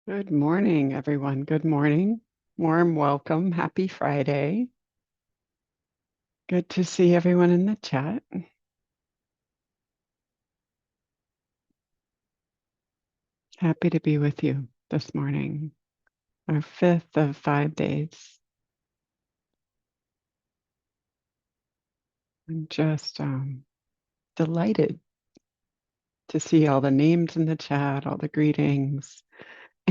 Good morning, everyone. Good morning. Warm welcome. Happy Friday. Good to see everyone in the chat. Happy to be with you this morning, our fifth of 5 days. I'm just delighted to see all the names in the chat, all the greetings,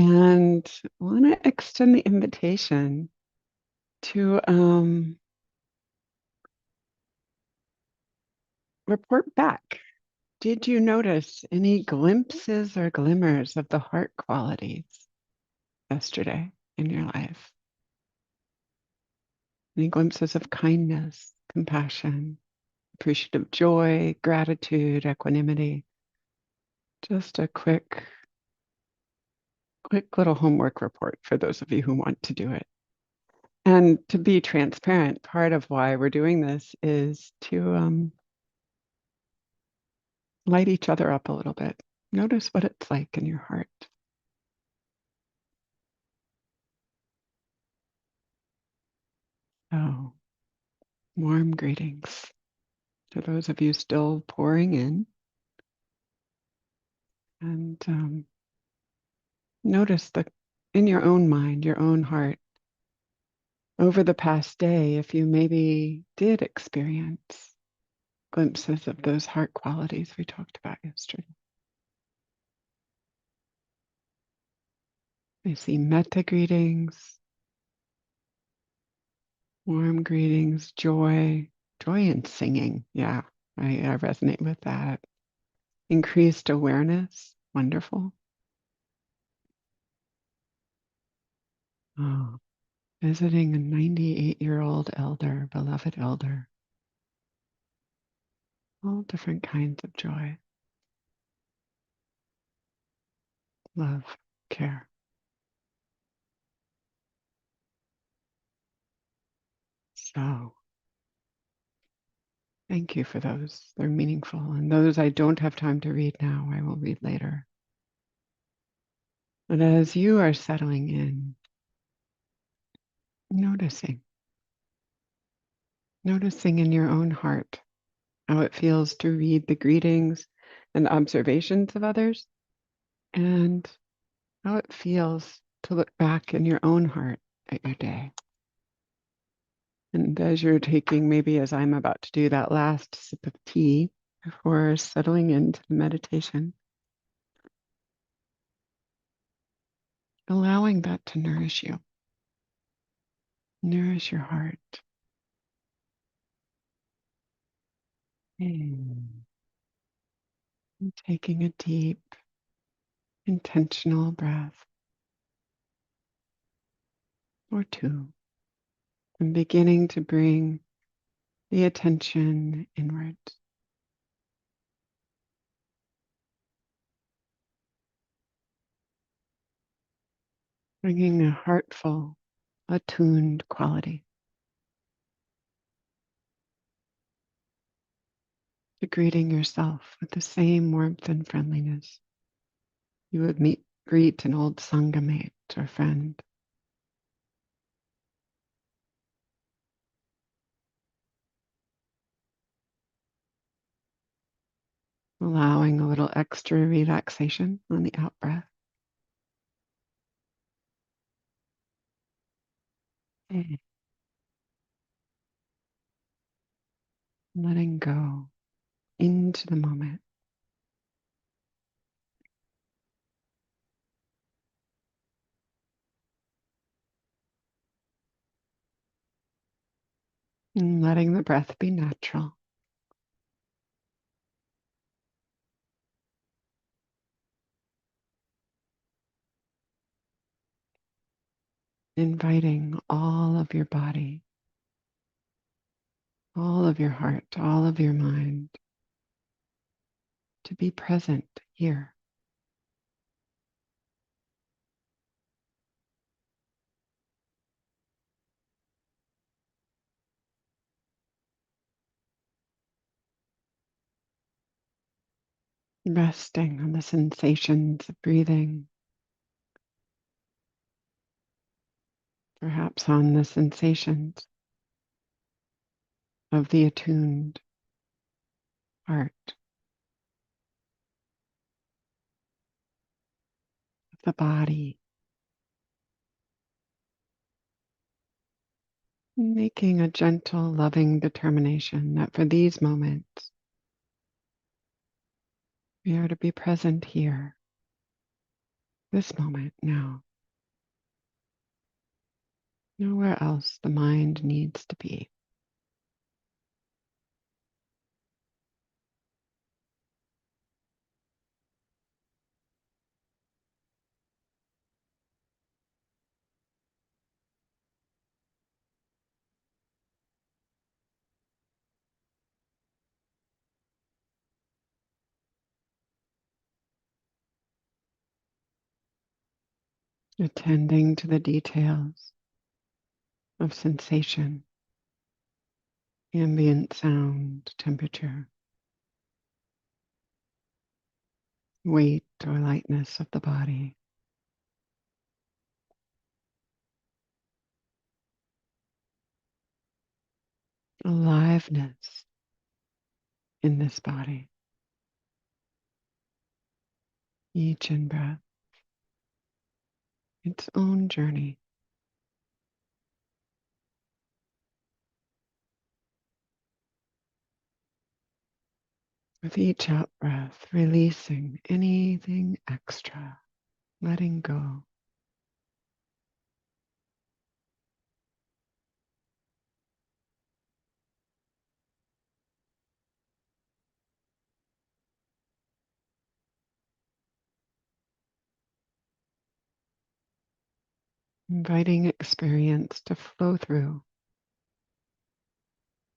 and want to extend the invitation to report back. Did you notice any glimpses or glimmers of the heart qualities yesterday in your life? Any glimpses of kindness, compassion, appreciative joy, gratitude, equanimity? Just a quick little homework report for those of you who want to do it. And to be transparent, part of why we're doing this is to light each other up a little bit. Notice what it's like in your heart. Oh, warm greetings to those of you still pouring in. And notice that in your own mind, your own heart, over the past day, if you maybe did experience glimpses of those heart qualities we talked about yesterday. I see metta greetings, warm greetings, joy in singing. Yeah, I resonate with that. Increased awareness, wonderful. Oh, visiting a 98-year-old elder, beloved elder. All different kinds of joy, love, care. So thank you for those. They're meaningful. And those I don't have time to read now, I will read later. But as you are settling in, noticing, noticing in your own heart how it feels to read the greetings and observations of others, and how it feels to look back in your own heart at your day. And as you're taking, maybe as I'm about to do, that last sip of tea before settling into the meditation, allowing that to nourish your heart. And taking a deep, intentional breath or two, and beginning to bring the attention inward, bringing a heartful, attuned quality to greeting yourself with the same warmth and friendliness you would greet an old Sangha mate or friend. Allowing a little extra relaxation on the out breath. And letting go into the moment. And letting the breath be natural. Inviting all of your body, all of your heart, all of your mind to be present here. Resting on the sensations of breathing, perhaps on the sensations of the attuned heart, of the body, making a gentle, loving determination that for these moments, we are to be present here, this moment now, nowhere else the mind needs to be. Attending to the details of sensation, ambient sound, temperature, weight or lightness of the body, aliveness in this body, each in breath, its own journey. With each out breath, releasing anything extra, letting go. Inviting experience to flow through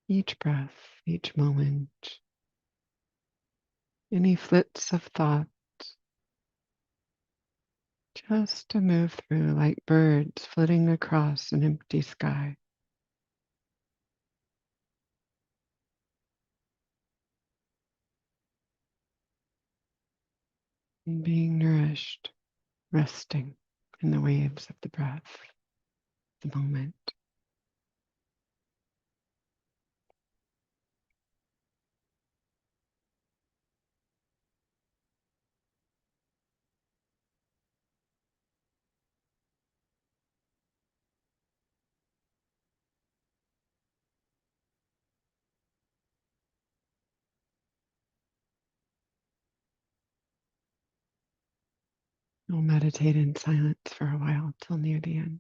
each breath, each moment, any flits of thought, just to move through like birds flitting across an empty sky. And being nourished, resting in the waves of the breath, the moment. We'll meditate in silence for a while till near the end.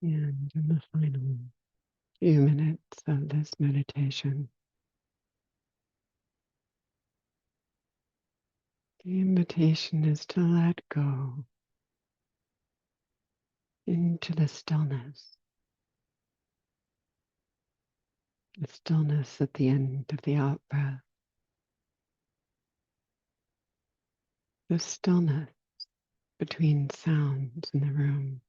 And in the final few minutes of this meditation, the invitation is to let go into the stillness at the end of the out breath, the stillness between sounds in the room,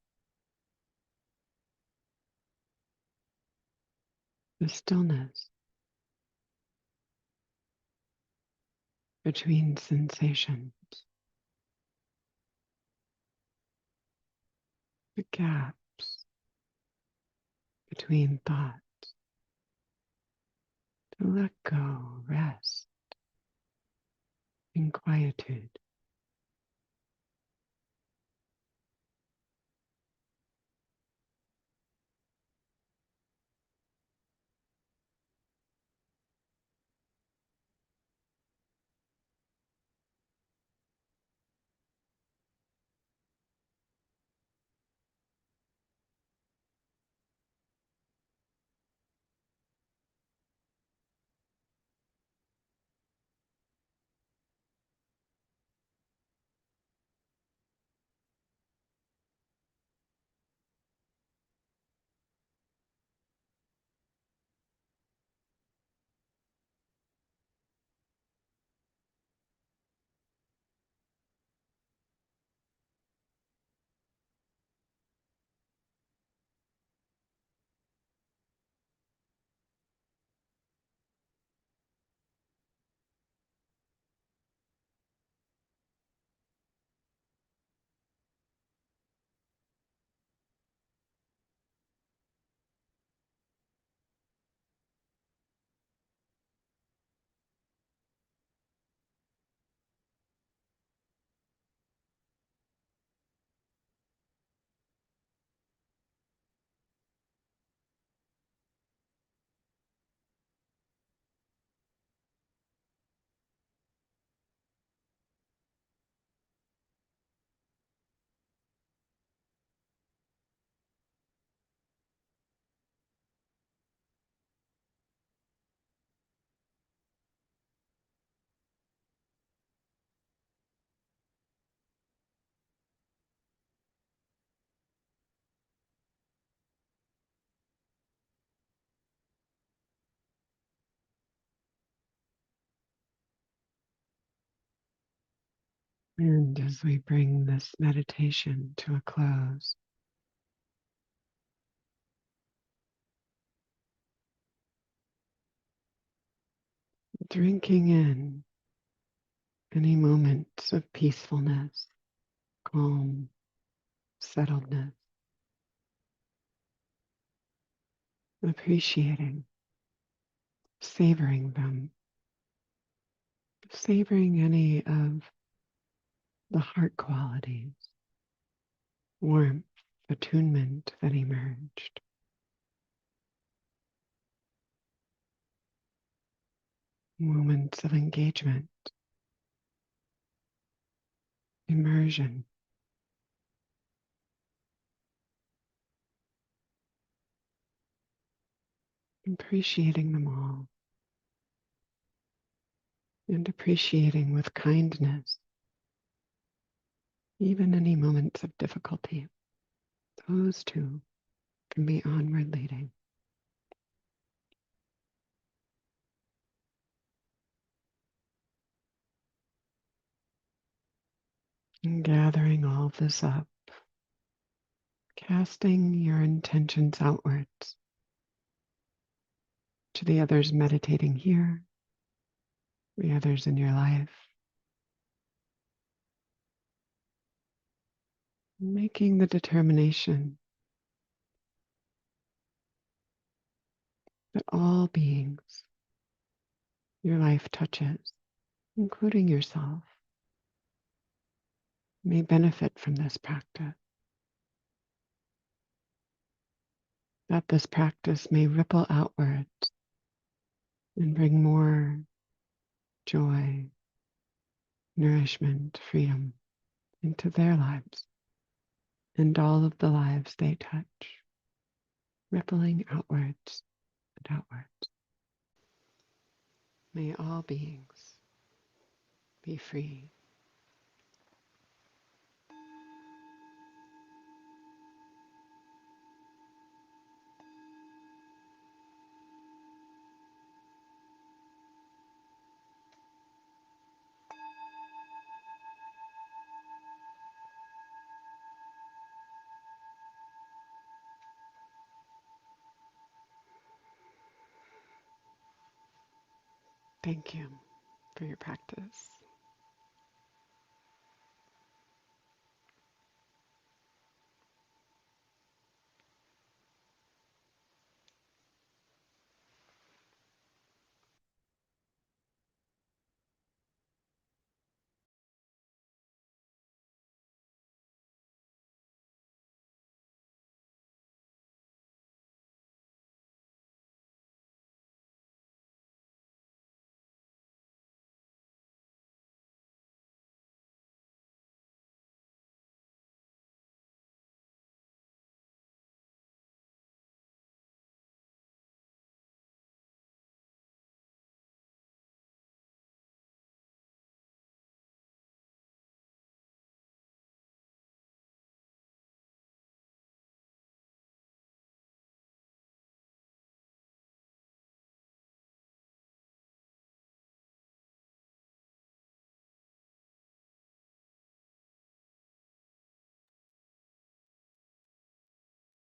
the stillness between sensations, the gaps between thoughts, to let go, rest in quietude. And as we bring this meditation to a close, drinking in any moments of peacefulness, calm, settledness, appreciating, savoring them, savoring any of the heart qualities, warmth, attunement that emerged, moments of engagement, immersion, appreciating them all, and appreciating with kindness even any moments of difficulty. Those two can be onward leading. And gathering all of this up, casting your intentions outwards to the others meditating here, the others in your life, making the determination that all beings your life touches, including yourself, may benefit from this practice, that this practice may ripple outwards and bring more joy, nourishment, freedom into their lives and all of the lives they touch. rippling outwards and outwards. May all beings be free. Thank you for your practice.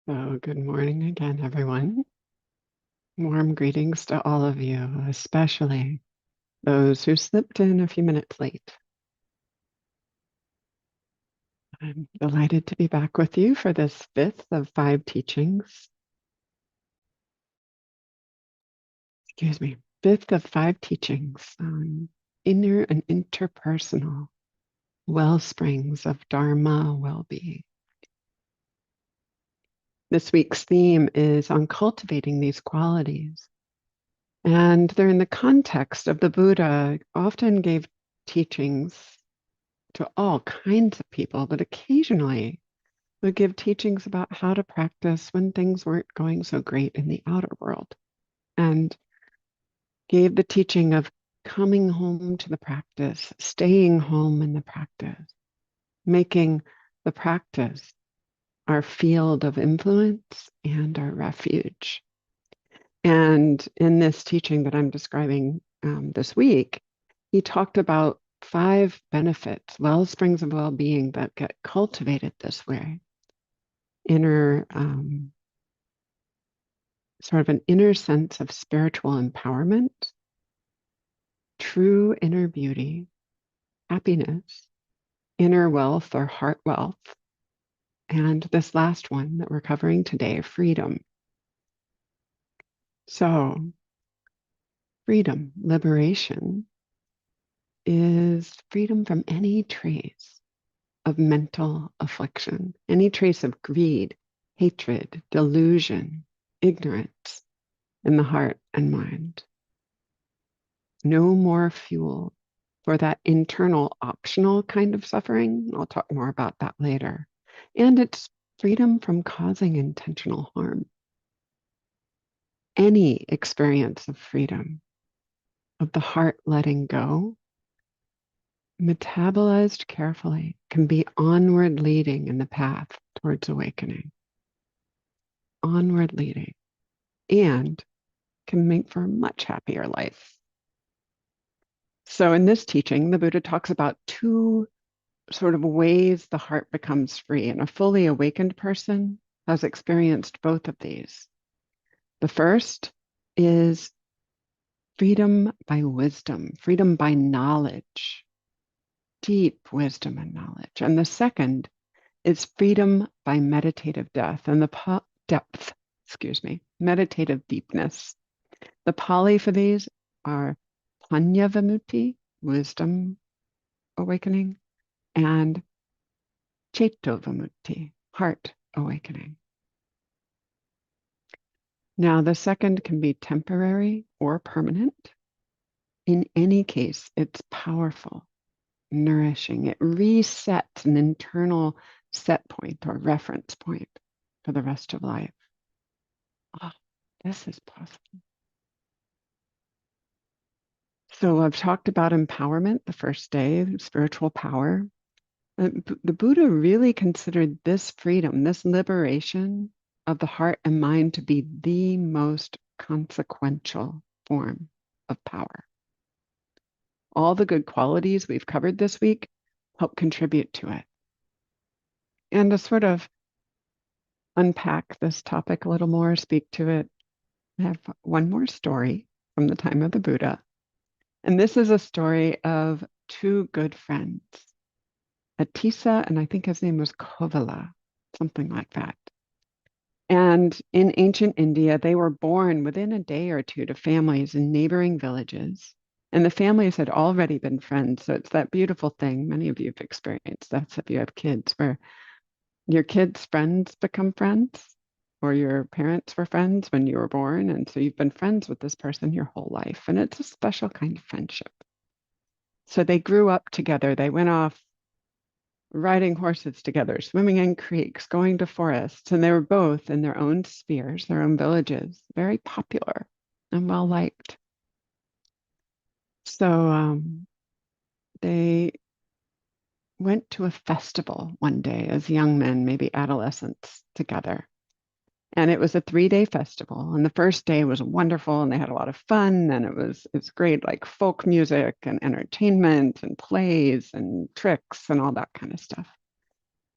So, good morning again, everyone. Warm greetings to all of you, especially those who slipped in a few minutes late. I'm delighted to be back with you for this fifth of 5 teachings. Excuse me, fifth of 5 teachings on inner and interpersonal well springs of Dharma well-being. This week's theme is on cultivating these qualities. And they're in the context of the Buddha often gave teachings to all kinds of people, but occasionally would give teachings about how to practice when things weren't going so great in the outer world. And gave the teaching of coming home to the practice, staying home in the practice, making the practice our field of influence and our refuge. And in this teaching that I'm describing this week, he talked about 5 benefits, well springs of well-being that get cultivated this way. Sort of an inner sense of spiritual empowerment, true inner beauty, happiness, inner wealth or heart wealth, and this last one that we're covering today, freedom. So, freedom, liberation, is freedom from any trace of mental affliction, any trace of greed, hatred, delusion, ignorance in the heart and mind. No more fuel for that internal optional kind of suffering. I'll talk more about that later. And it's freedom from causing intentional harm. Any experience of freedom, of the heart letting go, metabolized carefully, can be onward leading in the path towards awakening. Onward leading, and can make for a much happier life. So in this teaching, the Buddha talks about 2 sort of ways the heart becomes free, and a fully awakened person has experienced both of these. The first is freedom by wisdom, freedom by knowledge, deep wisdom and knowledge. And the second is freedom by meditative depth and meditative deepness. The Pali for these are Panya, wisdom awakening, and Cheto, heart awakening. Now, the second can be temporary or permanent. In any case, it's powerful, nourishing. It resets an internal set point or reference point for the rest of life. Oh, this is possible. So I've talked about empowerment the first day, spiritual power. The Buddha really considered this freedom, this liberation of the heart and mind to be the most consequential form of power. All the good qualities we've covered this week help contribute to it. And to sort of unpack this topic a little more, speak to it, I have one more story from the time of the Buddha. And this is a story of two good friends, Atisa, and I think his name was Kovala, something like that. And in ancient India, they were born within a day or two to families in neighboring villages. And the families had already been friends. So it's that beautiful thing many of you have experienced. That's if you have kids, where your kids' friends become friends, or your parents were friends when you were born. And so you've been friends with this person your whole life. And it's a special kind of friendship. So they grew up together. They went off riding horses together, swimming in creeks, going to forests, and they were both in their own spheres, their own villages, very popular and well liked. So they went to a festival one day as young men, maybe adolescents, together. And it was a 3-day festival. And the first day was wonderful and they had a lot of fun. And it's great, like folk music and entertainment and plays and tricks and all that kind of stuff.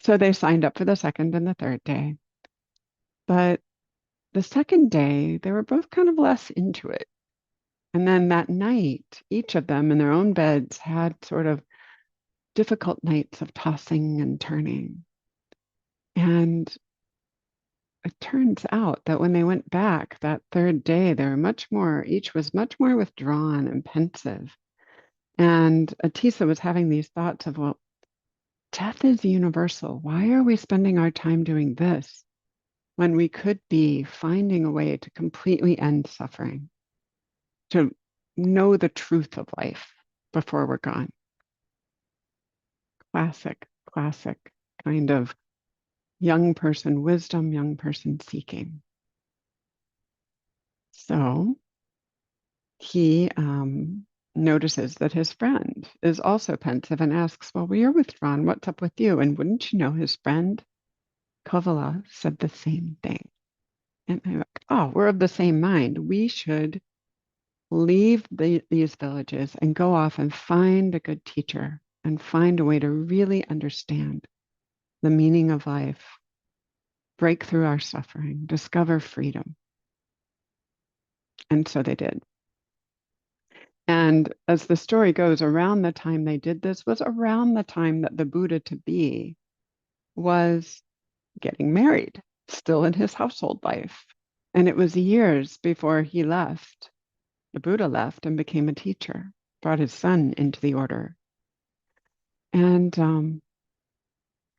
So they signed up for the second and the third day. But the second day, they were both kind of less into it. And then that night, each of them in their own beds had sort of difficult nights of tossing and turning. And it turns out that when they went back that third day, they were much more, each was much more withdrawn and pensive. And Atisa was having these thoughts of, well, death is universal. Why are we spending our time doing this when we could be finding a way to completely end suffering, to know the truth of life before we're gone? Classic kind of young person wisdom, young person seeking. So he notices that his friend is also pensive and asks, well, you're withdrawn. What's up with you? And wouldn't you know, his friend Kovala said the same thing. And I'm like, oh, we're of the same mind. We should leave these villages and go off and find a good teacher and find a way to really understand the meaning of life, break through our suffering, discover freedom. And so they did. And as the story goes, around the time they did this was around the time that the Buddha to be was getting married, still in his household life. And it was years before he left, the Buddha left and became a teacher, brought his son into the order. And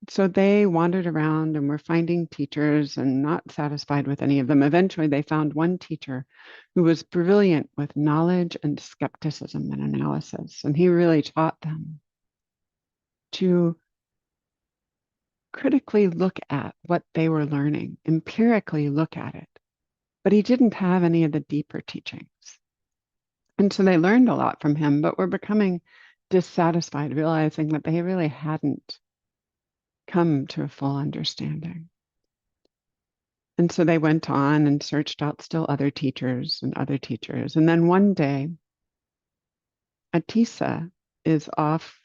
so they wandered around and were finding teachers and not satisfied with any of them. Eventually, they found one teacher who was brilliant with knowledge and skepticism and analysis. And he really taught them to critically look at what they were learning, empirically look at it. But he didn't have any of the deeper teachings. And so they learned a lot from him, but were becoming dissatisfied, realizing that they really hadn't come to a full understanding. And so they went on and searched out still other teachers and other teachers. And then one day, Atisa is off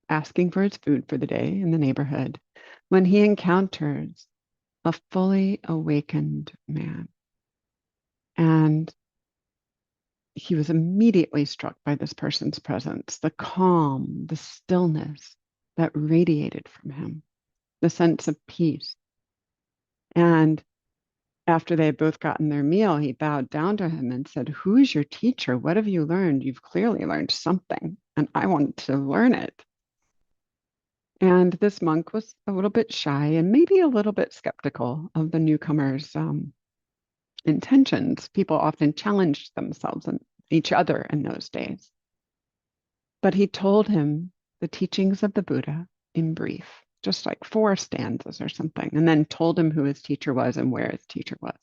asking for his food for the day in the neighborhood when he encounters a fully awakened man. And he was immediately struck by this person's presence, the calm, the stillness that radiated from him, the sense of peace. And after they had both gotten their meal, he bowed down to him and said, who is your teacher? What have you learned? You've clearly learned something, and I want to learn it. And this monk was a little bit shy and maybe a little bit skeptical of the newcomer's intentions. People often challenged themselves and each other in those days. But he told him the teachings of the Buddha in brief, just like 4 stanzas or something, and then told him who his teacher was and where his teacher was.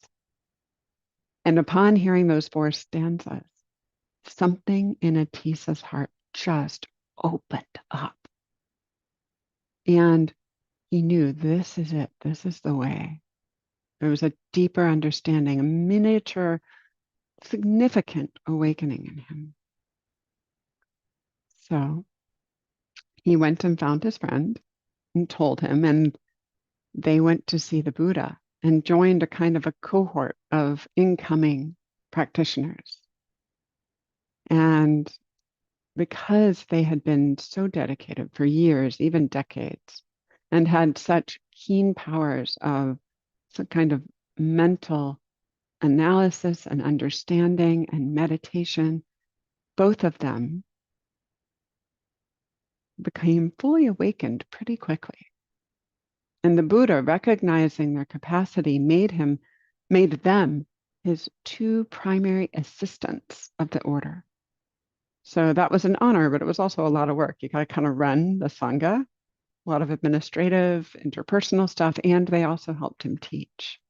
And upon hearing those four stanzas, something in Atisa's heart just opened up. And he knew this is it. This is the way. There was a deeper understanding, a miniature, significant awakening in him. So he went and found his friend and told him, and they went to see the Buddha and joined a kind of a cohort of incoming practitioners. And because they had been so dedicated for years, even decades, and had such keen powers of some kind of mental analysis and understanding and meditation, both of them became fully awakened pretty quickly. And the Buddha, recognizing their capacity, made them his two primary assistants of the order. So that was an honor, but it was also a lot of work. You got to kind of run the Sangha, a lot of administrative, interpersonal stuff, and they also helped him teach.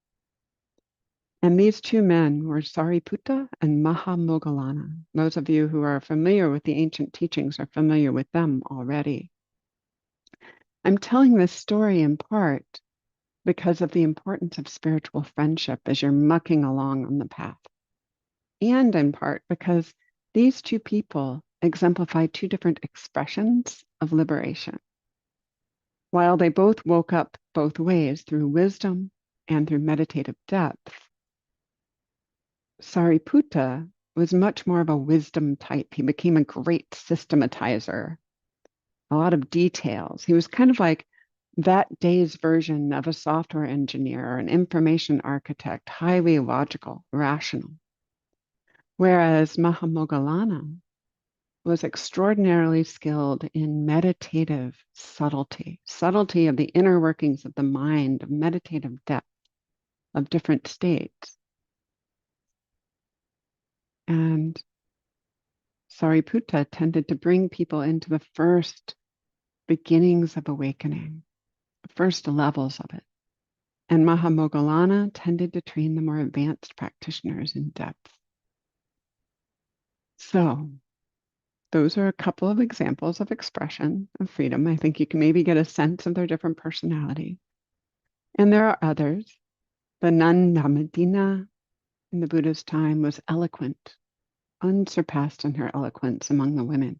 And these two men were Sariputta and Mahamoggallana. Those of you who are familiar with the ancient teachings are familiar with them already. I'm telling this story in part because of the importance of spiritual friendship as you're mucking along on the path, and in part because these two people exemplify two different expressions of liberation. While they both woke up both ways through wisdom and through meditative depth, Sariputta was much more of a wisdom type. He became a great systematizer, a lot of details. He was kind of like that day's version of a software engineer or an information architect, highly logical, rational. Whereas Mahamoggallana was extraordinarily skilled in meditative subtlety, subtlety of the inner workings of the mind, of meditative depth, of different states. And Sariputta tended to bring people into the first beginnings of awakening, the first levels of it. And Mahamoggallana tended to train the more advanced practitioners in depth. So those are a couple of examples of expression of freedom. I think you can maybe get a sense of their different personality. And there are others. The nun Dhammadina in the Buddha's time was eloquent, unsurpassed in her eloquence among the women,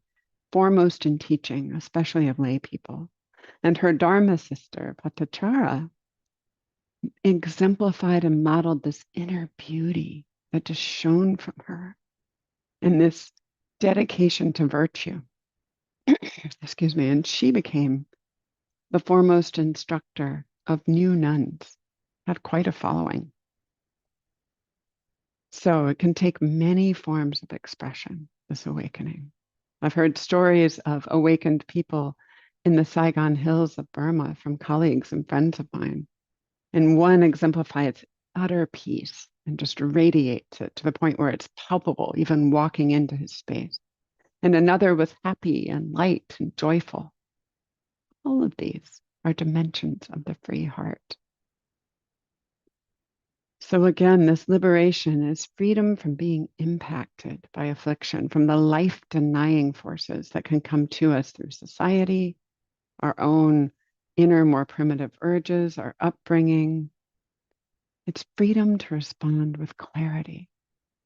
foremost in teaching, especially of lay people. And her Dharma sister, Patachara, exemplified and modeled this inner beauty that just shone from her and this dedication to virtue. Excuse me. And she became the foremost instructor of new nuns, had quite a following. So it can take many forms of expression, this awakening. I've heard stories of awakened people in the Saigon Hills of Burma from colleagues and friends of mine. And one exemplifies utter peace and just radiates it to the point where it's palpable, even walking into his space. And another was happy and light and joyful. All of these are dimensions of the free heart. So again, this liberation is freedom from being impacted by affliction, from the life-denying forces that can come to us through society, our own inner, more primitive urges, our upbringing. It's freedom to respond with clarity,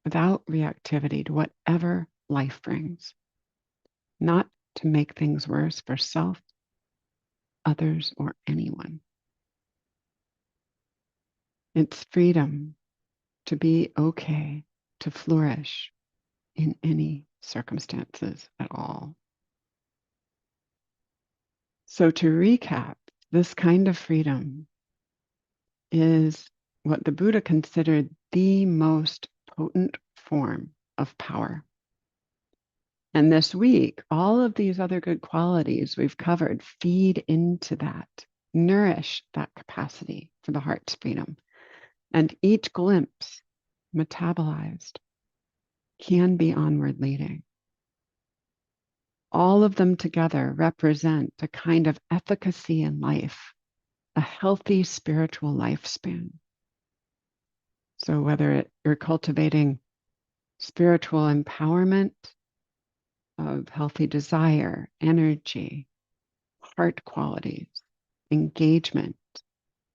without reactivity to whatever life brings, not to make things worse for self, others, or anyone. It's freedom to be okay, to flourish in any circumstances at all. So to recap, this kind of freedom is what the Buddha considered the most potent form of power. And this week, all of these other good qualities we've covered feed into that, nourish that capacity for the heart's freedom. And each glimpse, metabolized, can be onward leading. All of them together represent a kind of efficacy in life, a healthy spiritual lifespan. So whether you're cultivating spiritual empowerment of healthy desire, energy, heart qualities, engagement,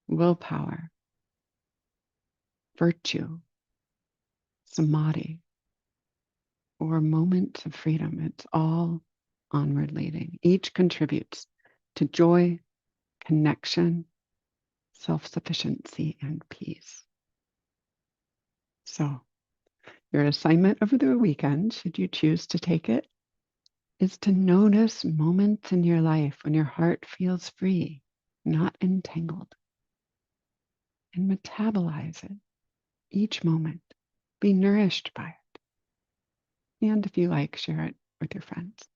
willpower, virtue, samadhi, or moments of freedom, it's all onward leading. Each contributes to joy, connection, self-sufficiency, and peace. So your assignment over the weekend, should you choose to take it, is to notice moments in your life when your heart feels free, not entangled, and metabolize it each moment. Be nourished by it. And if you like, share it with your friends.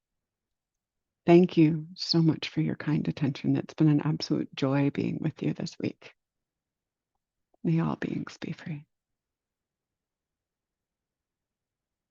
Thank you so much for your kind attention. It's been an absolute joy being with you this week. May all beings be free.